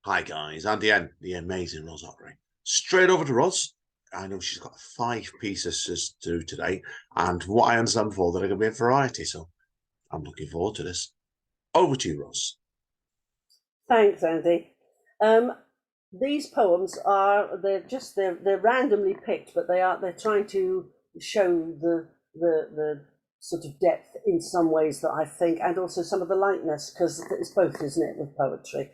Hi guys, and the amazing Roz Ottery. Straight over to Roz. I know she's got 5 pieces to do today, and from what I understand before, they're going to be a variety, so I'm looking forward to this. Over to you, Roz. Thanks, Andy. These poems they're randomly picked, but they're trying to show the sort of depth in some ways that I think, and also some of the lightness, because it's both, isn't it, with poetry.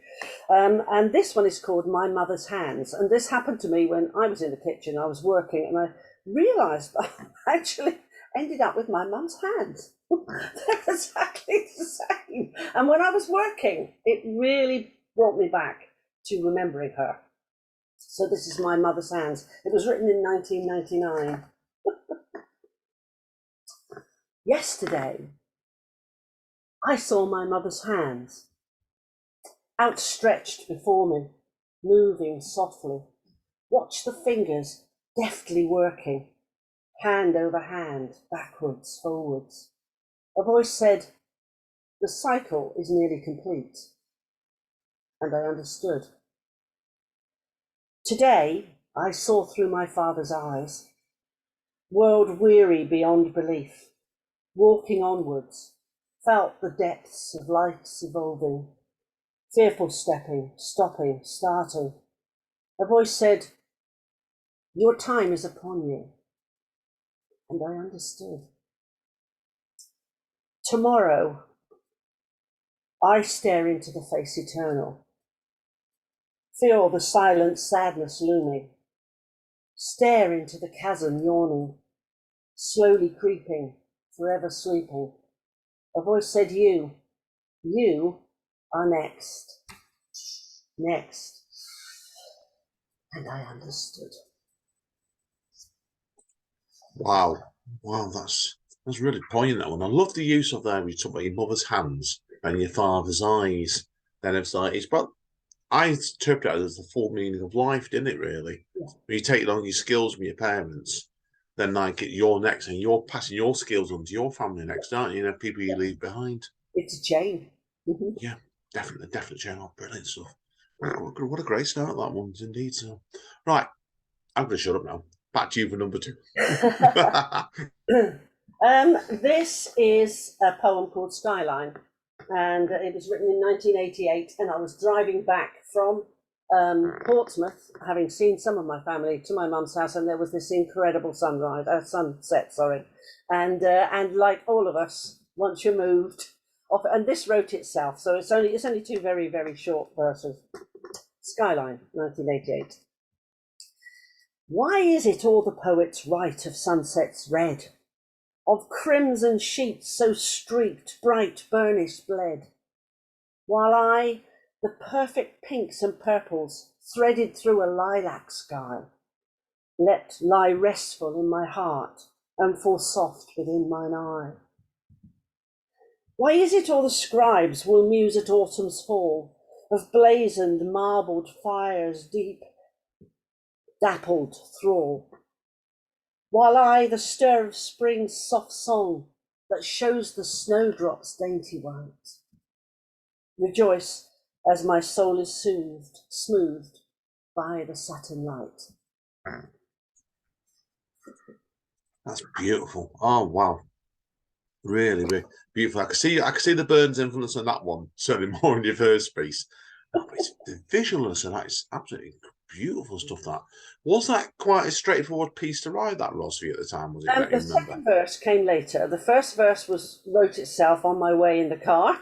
And this one is called My Mother's Hands, and this happened to me when I was in the kitchen. I was working, and I realised I actually ended up with my mum's hands. They're exactly the same. And when I was working, it really brought me back to remembering her. So this is My Mother's Hands. It was written in 1999. Yesterday, I saw my mother's hands outstretched before me, moving softly. Watch the fingers deftly working, hand over hand, backwards, forwards. A voice said, "The cycle is nearly complete." And I understood. Today, I saw through my father's eyes, world weary beyond belief, walking onwards, felt the depths of life's evolving, fearful stepping, stopping, starting. A voice said, "Your time is upon you." And I understood. Tomorrow, I stare into the face eternal, feel the silent sadness looming, stare into the chasm yawning, slowly creeping, forever sleeping. A voice said, you are next, next. And I understood. Wow, that's really poignant, that one. I love the use of there. You talk about your mother's hands and your father's eyes. Then it's like I interpret it as the full meaning of life, didn't it? Really, Yeah. when you take along your skills from your parents, then like you're next, and you're passing your skills on to your family next, aren't you? You know, people you leave behind. It's a chain. Yeah, definitely, channel. Brilliant stuff. What a great start that one's indeed. So, right, I'm going to shut up now. Back to you for number 2. This is a poem called Skyline, and it was written in 1988, and I was driving back from Portsmouth, having seen some of my family, to my mum's house, and there was this incredible sunset, and like all of us, once you're moved off, and this wrote itself, so it's only 2 very, very short verses. Skyline, 1988. Why is it all the poets write of sunsets red, of crimson sheets so streaked, bright burnished bled, while I, the perfect pinks and purples threaded through a lilac sky, let lie restful in my heart and fall soft within mine eye? Why is it all the scribes will muse at autumn's fall, of blazoned marbled fires deep dappled thrall, while I, the stir of spring's soft song that shows the snowdrop's dainty white, rejoice as my soul is smoothed by the satin light? That's beautiful. Oh wow, really, really beautiful. I can see the Burns influence on that one, certainly more in your first piece. Oh, but it's the visualness of that is absolutely beautiful stuff. That was that quite a straightforward piece to write, that Ross, for you at the time, was it? That you The remember? second verse came later. The first verse wrote itself on my way in the car.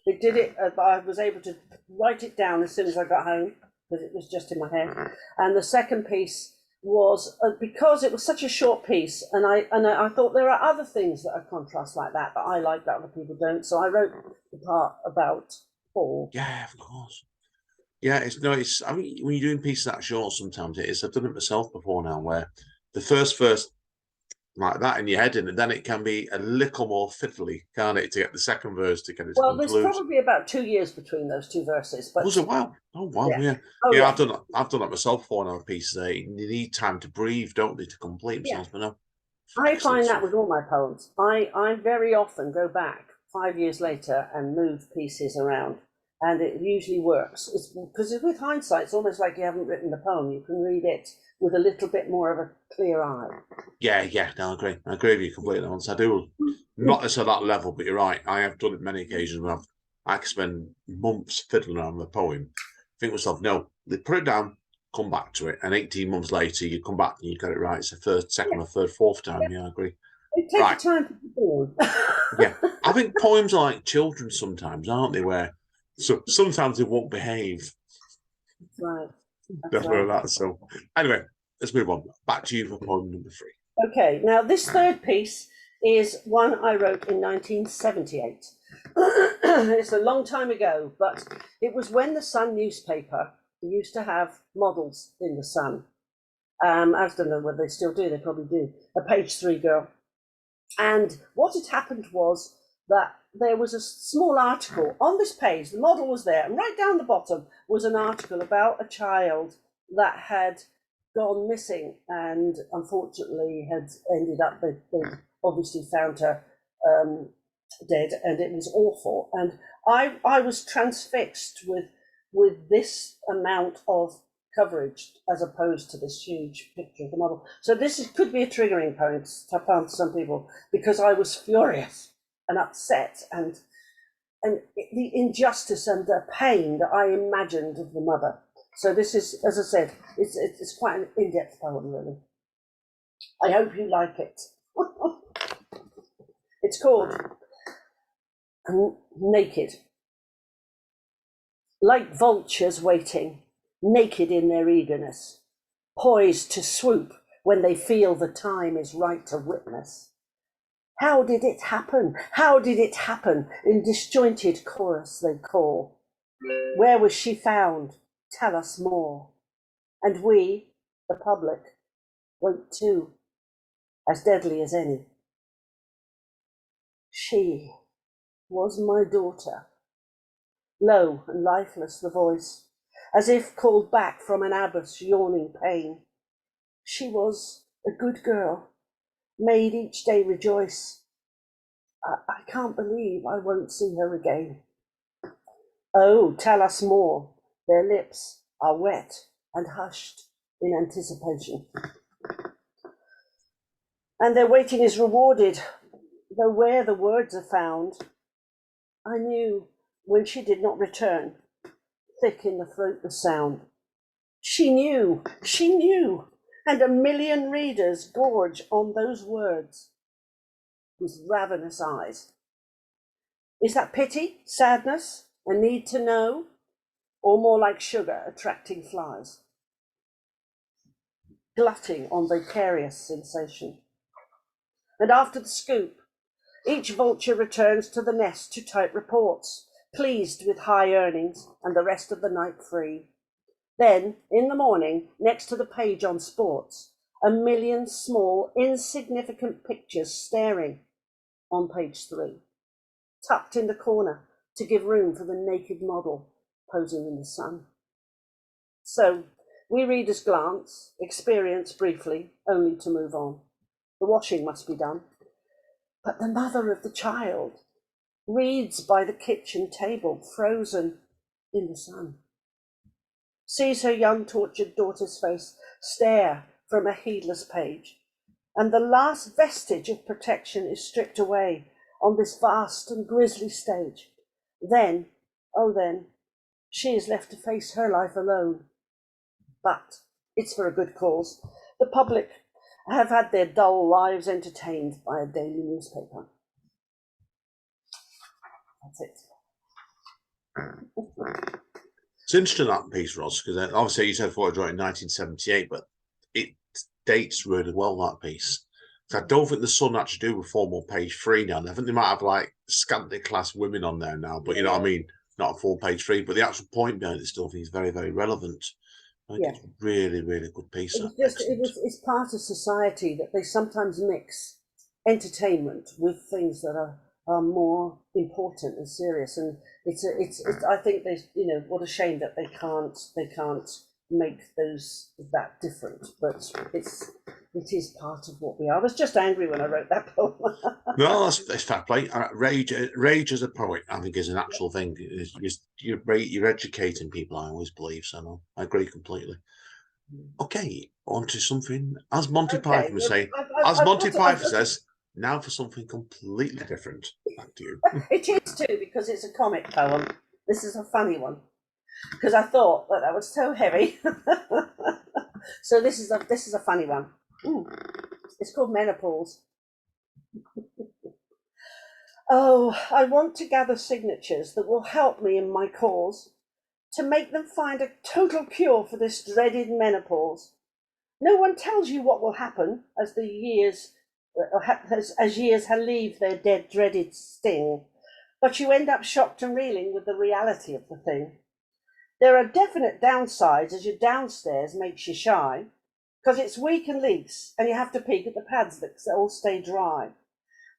It did it. I was able to write it down as soon as I got home because it was just in my head. And the second piece was because it was such a short piece, and I thought there are other things that are contrast like that I like that other people don't. So I wrote the part about Paul. Yeah, of course. Yeah, it's. I mean, when you're doing pieces that short, sometimes it is. I've done it myself before now, where the first verse like that in your head, and then it can be a little more fiddly, can't it, to get the second verse to get it to Well, there's conclude. probably about 2 years between those 2 verses, but Was it? Wow. Oh wow, yeah. Oh, Yeah, yeah. I've done that myself before now, pieces. They need time to breathe, don't they, to complete themselves, but no. I find that Stuff. with all my poems. I very often go back 5 years later and move pieces around and it usually works. It's because with hindsight, it's almost like you haven't written the poem. You can read it with a little bit more of a clear eye. Yeah, no, I agree with you completely. Once I do, not necessarily at that level, but you're right. I have done it many occasions where I can spend months fiddling around with a poem, think to myself, no, they put it down, come back to it, and 18 months later, you come back and you get it right. It's the first, second, or third, fourth time. Yeah, I agree. It takes time to be born. Yeah, I think poems are like children sometimes, aren't they? Where sometimes they won't behave. That's right. Definitely that. So anyway, let's move on. Back to you for poem number 3. Okay, now this third piece is one I wrote in 1978. It's a long time ago, but it was when the Sun newspaper used to have models in the Sun. I don't know whether they still do, they probably do. A page 3 girl. And what had happened was that there was a small article on this page, the model was there, and right down the bottom was an article about a child that had gone missing and unfortunately had ended up, they obviously found her dead, and it was awful. And I was transfixed with this amount of coverage as opposed to this huge picture of the model. So this could be a triggering poem to some people, because I was furious and upset and the injustice and the pain that I imagined of the mother. So this is, as I said, it's quite an in-depth poem, really. I hope you like it. It's called Naked. Like vultures waiting, naked in their eagerness, poised to swoop when they feel the time is right to witness. How did it happen? How did it happen? In disjointed chorus they call. Where was she found? Tell us more. And we, the public, wait too, as deadly as any. She was my daughter. Low and lifeless the voice, as if called back from an abyss yawning pain. She was a good girl, made each day rejoice. I can't believe I won't see her again. Oh, tell us more. Their lips are wet and hushed in anticipation. And their waiting is rewarded, though where the words are found, I knew when she did not return, thick in the throat the sound. She knew, and a million readers gorge on those words with ravenous eyes. Is that pity, sadness, a need to know, or more like sugar attracting flies, glutting on vicarious sensation? And after the scoop, each vulture returns to the nest to type reports, pleased with high earnings and the rest of the night free. Then, in the morning, next to the page on sports, a million small, insignificant pictures staring on page 3, tucked in the corner to give room for the naked model posing in the sun. So, we readers glance, experience briefly, only to move on. The washing must be done. But the mother of the child reads by the kitchen table, frozen in the sun, sees her young tortured daughter's face stare from a heedless page, and the last vestige of protection is stripped away on this vast and grisly stage. Then, oh then, she is left to face her life alone. But it's for a good cause. The public have had their dull lives entertained by a daily newspaper. That's it. It's interesting, that piece, Roz, because obviously you said before it wrote in 1978, but it dates really well, that piece. So I don't think the Sun actually do a formal page 3 now. I think they might have like scantily class women on there now, but you know what I mean? Not a full page 3, but the actual point behind it still is very, very relevant. I think it's really, really good piece. It's part of society that they sometimes mix entertainment with things that are more important and serious. And it's I think what a shame that they can't make those that different. But It is part of what we are. I was just angry when I wrote that poem. No, that's fair play. Rage as a poet, I think, is an actual thing. You're educating people. I always believe so. No, I agree completely. Okay, on to something. As Monty Python would say, as Monty Python says, now for something completely different. Back to you. It is too, because it's a comic poem. This is a funny one, because I thought that was so heavy. So this is a funny one. It's called Menopause. Oh, I want to gather signatures that will help me in my cause, to make them find a total cure for this dreaded menopause. No one tells you what will happen as the years as years leave their dead dreaded sting, but you end up shocked and reeling with the reality of the thing. There are definite downsides, as your downstairs makes you shy, because it's weak and leaks, and you have to peek at the pads that all stay dry.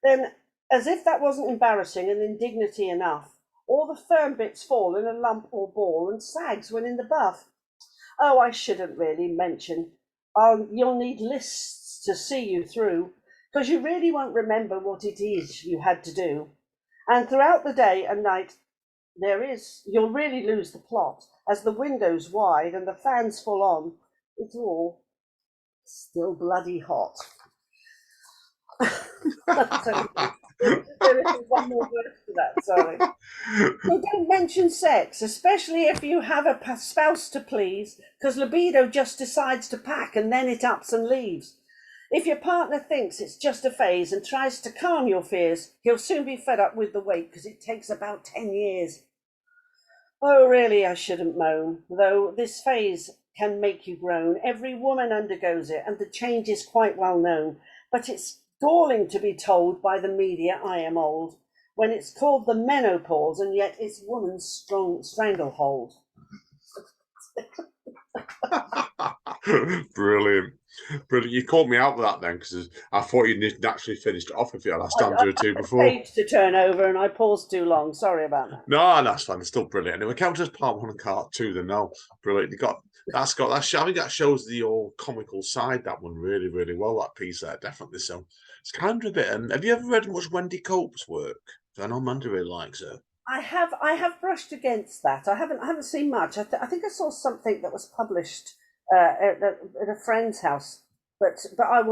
Then, as if that wasn't embarrassing and indignity enough, all the firm bits fall in a lump or ball and sags when in the buff. Oh, I shouldn't really mention. You'll need lists to see you through, because you really won't remember what it is you had to do. And throughout the day and night, you'll really lose the plot, as the window's wide and the fan's full on. It's all still bloody hot. There is one more verse to that, sorry. So don't mention sex, especially if you have a spouse to please, because libido just decides to pack and then it ups and leaves. If your partner thinks it's just a phase and tries to calm your fears, he'll soon be fed up with the wait, because it takes about 10 years. Oh, really, I shouldn't moan, though this phase can make you groan. Every woman undergoes it, and the change is quite well known. But it's galling to be told by the media I am old, when it's called the menopause, and yet it's woman's strong stranglehold. Brilliant. You caught me out with that then, because I thought you'd naturally finished it off if you had a stanza or two before. Page to turn over, and I paused too long. Sorry about that. No, that's fine. It's still brilliant. And we count as part one and part two. Then no, brilliant. I think that shows the old comical side. That one really, really well. That piece there, definitely. So it's kind of a bit. Have you ever read much Wendy Cope's work? I know Amanda really likes her. I have brushed against that. I haven't seen much. I think I saw something that was published at a friend's house, but that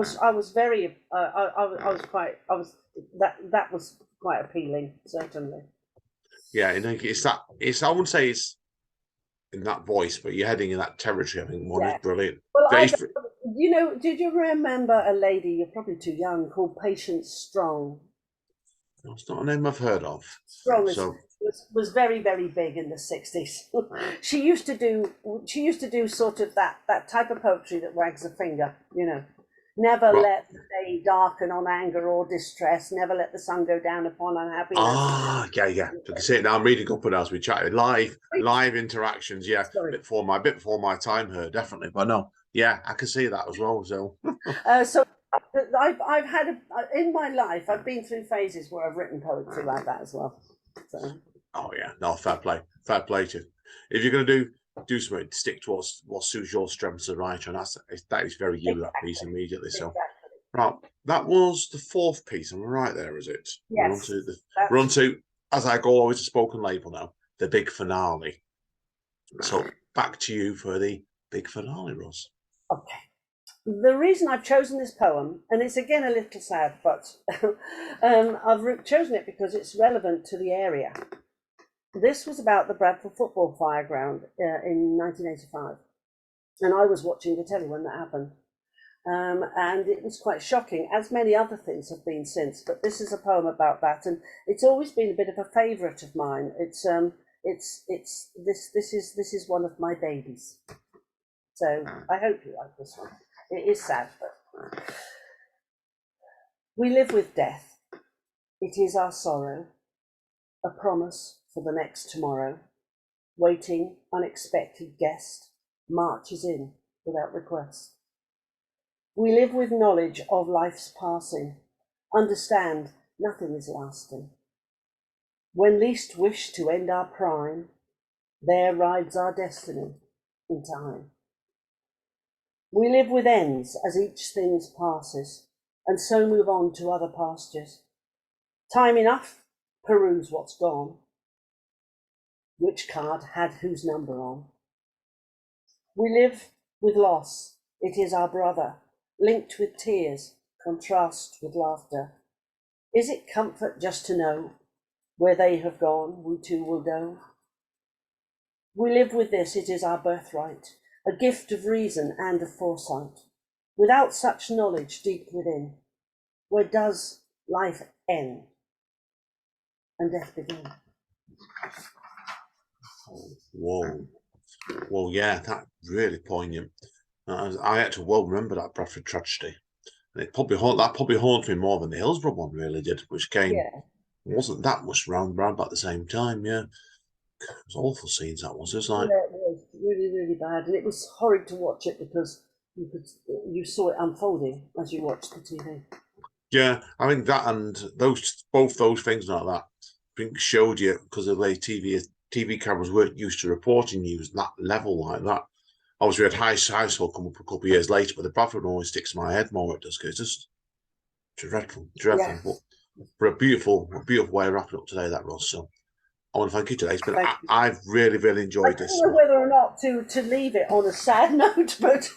was quite appealing, certainly. Yeah, I think I wouldn't say it's in that voice, but you're heading in that territory. I think one is brilliant. Well, did you remember a lady? You're probably too young, called Patience Strong. It's not a name I've heard of. Strong was very, very big in the 60s. She used to do sort of that type of poetry that wags a finger, Never let the day darken on anger or distress. Never let the sun go down upon unhappiness. Yeah. I can see it now. I'm reading up on it as we chatted. Live interactions. Yeah, a bit before my time here, definitely. But no, yeah, I can see that as well. So, so I've had in my life, I've been through phases where I've written poetry like that as well. So. Oh yeah, no, fair play to you. If you're going to do something, stick to what suits your strengths as a writer, and that is very you, that piece immediately. So, right, that was the fourth piece, and we're right there, is it? Yes. We're on to, as I go always a spoken label now, the big finale. So back to you for the big finale, Roz. Okay. The reason I've chosen this poem, and it's again a little sad, but I've chosen it because it's relevant to the area. This was about the Bradford football fireground in 1985, and I was watching the telly when that happened, and it was quite shocking, as many other things have been since. But this is a poem about that, and it's always been a bit of a favourite of mine. This is one of my babies, so I hope you like this one. It is sad, but we live with death. It is our sorrow, a promise for the next tomorrow. Waiting, unexpected guest marches in without request. We live with knowledge of life's passing, understand nothing is lasting. When least wish to end our prime, there rides our destiny in time. We live with ends as each thing passes, and so move on to other pastures. Time enough, peruse what's gone. Which card had whose number on? We live with loss, it is our brother, linked with tears, contrast with laughter. Is it comfort just to know where they have gone, we too will go? We live with this, it is our birthright, a gift of reason and of foresight. Without such knowledge deep within, where does life end and death begin? Whoa. Well, yeah, that really poignant. I had to well remember that Bradford tragedy. And it probably haunted me more than the Hillsborough one really did, which came wasn't that much round about the same time. Yeah, it was awful scenes. That was. It was like, yeah, it was really, really bad, and it was horrid to watch it because you saw it unfolding as you watched the TV. yeah, I think that and both those things like that, I think showed you because of the way TV cameras weren't used to reporting news that level like that. Obviously, we had High School come up a couple of years later, but the Bradford one always sticks in my head more. It does, because it's just dreadful. Yes. But a beautiful way of wrapping up today, that Roz. So I want to thank you today. I've really, really I enjoyed don't this. know whether or not to leave it on a sad note, but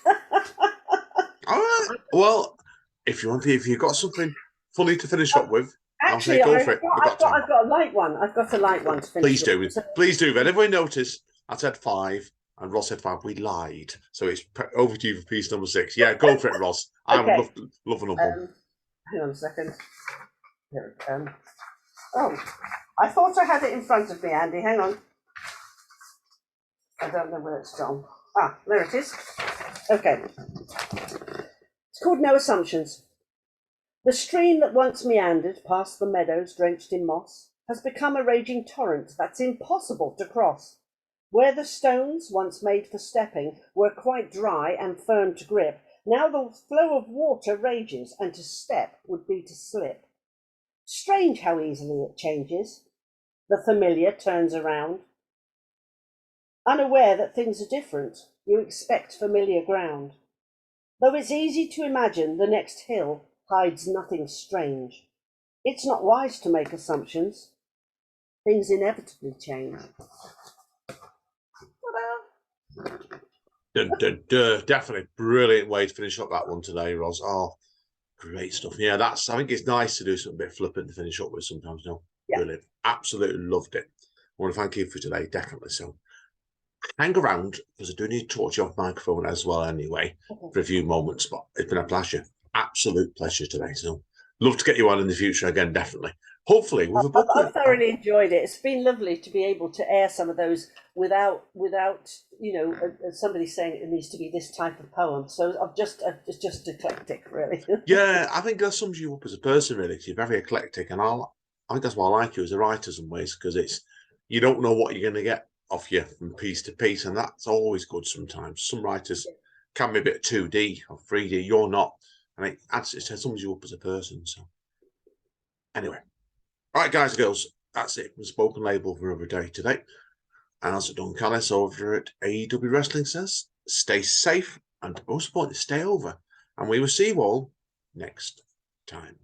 All right. Well, if you've got something funny to finish up with, actually, I'll say go for it. I've got a light one. I've got a light one to finish. Please do. Then everyone notice I said 5 and Ross said 5. We lied, so it's over to you for piece number 6. Yeah, go for it, Ross. I would love another one. Hang on a second. Here, oh, I thought I had it in front of me, Andy. Hang on. I don't know where it's gone. Ah, there it is. Okay. It's called No Assumptions. The stream that once meandered past the meadows drenched in moss has become a raging torrent that's impossible to cross. Where the stones, once made for stepping, were quite dry and firm to grip, now the flow of water rages, and to step would be to slip. Strange how easily it changes. The familiar turns around. Unaware that things are different, you expect familiar ground. Though it's easy to imagine the next hill hides nothing strange. It's not wise to make assumptions. Things inevitably change. Definitely brilliant way to finish up that one today, Roz. Oh, great stuff. Yeah, I think it's nice to do something a bit flippant to finish up with sometimes. No, Yeah. Brilliant. Absolutely loved it. I want to thank you for today, definitely. So hang around because I do need to talk to you off microphone as well anyway for a few moments, but it's been a pleasure. Absolute pleasure today. So love to get you on in the future again, definitely. Hopefully with a book. I've thoroughly enjoyed it. It's been lovely to be able to air some of those without somebody saying it needs to be this type of poem. So it's just eclectic, really. Yeah, I think that sums you up as a person, really. You're very eclectic, and I think that's why I like you as a writer in ways, because you don't know what you're going to get off you from piece to piece, and that's always good sometimes. Some writers can be a bit 2D or 3D. You're not, and it sums you up as a person. So anyway, all right, guys and girls, that's it. The spoken label for another day today. As Don Callis over at AEW Wrestling says, stay safe and most importantly, stay over. And we will see you all next time.